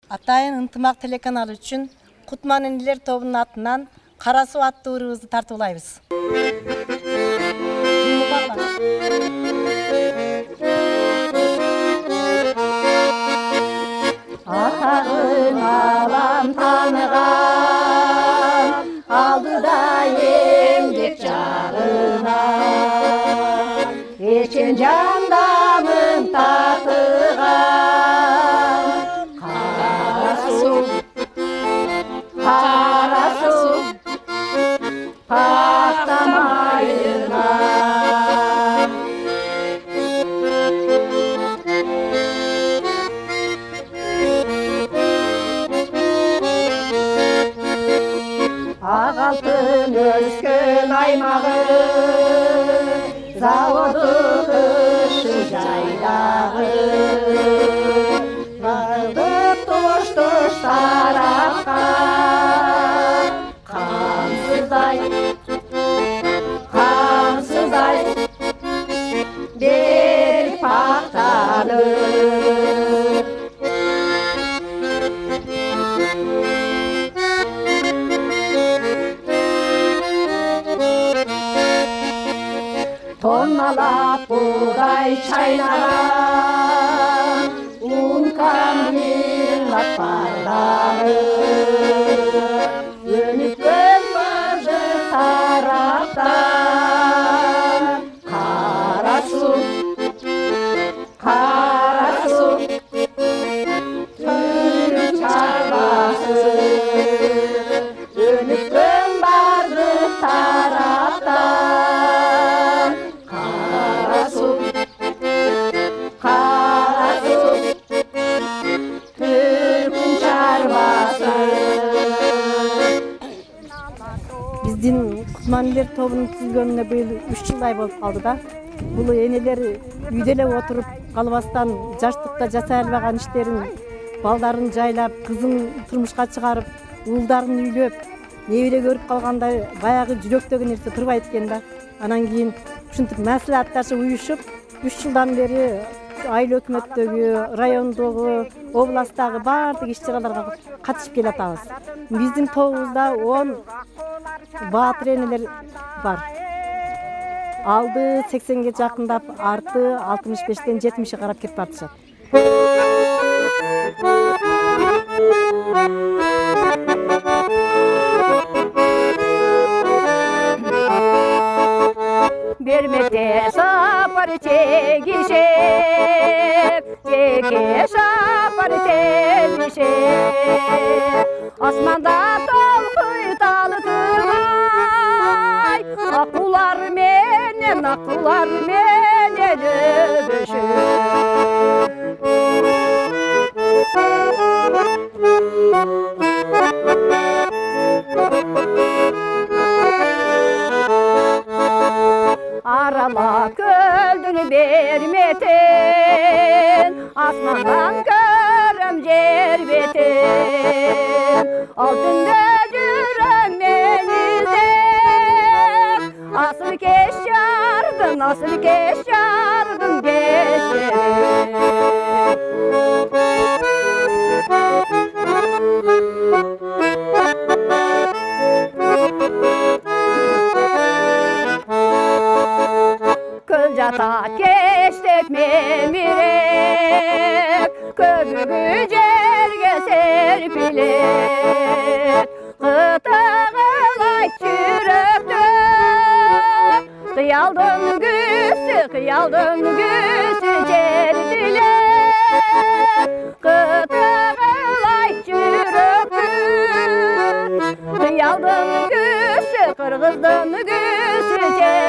Атайын ынтымақ телеканалы үшін Кутман энелер тобунун атынан Кара суу аттуу ырыбызды тартуулайбыз. Атағын алам таныған, алдыда емдек жағына. Ечен жандамын татыған, қара су, пақтамайына. Ағалтын өскен аймағы, заводы кышын жайдағы. Барды тош-тош тарапқан, қамсыздай, бел пақтанып. Тонналап будай чайнаған, un камилат бардағы. Өніккен барды тараптан, қара су, түлік чарбасы. Өніккен барды тараптан, қара су, түлік чарбасы. Биздин Кутман энелер тобунун түзүлгөнүнө быйыл 3 жылдай болуп калды да. Бул энелер үйдө эле отуруп калбастан жаштыкта жасай албаган иштерин, балдарын жайлап, кызын турмушка чыгарып, уулдарын үйлөп, небере көрүп калгандай баягы жүрөктөгү нерсе турбайт экен да. Анан кийин ушинтип маслихатташып уюшуп 3 жылдан бери айыл өкмөттөгү, райондогу, областтагы баардык иш-чараларга катышып келатабыз. Биздин тобубузда 10 баатыр энелер бар. Алды 80ге жакындап, арты 65-тен 70-е карап кетип атышат. Бермете сапар тегишеп, теге сапар телишеп. Асманда толқый талы тұрғай, аққулар менен өбішіп. Arala kölдүнү берметен, асмандан көрөм жер бетен. Алтында жүрөм мен изеп, асыл кеш жардым кештерим. Köl jata keştek memirek, köbügü jerge serpilek. Kıtağılay çüröktü, kıyaldın güsü cerdilek. Kıtağılay çüröktü, kıyaldın güsü, kırgızdın güsü cerdilek.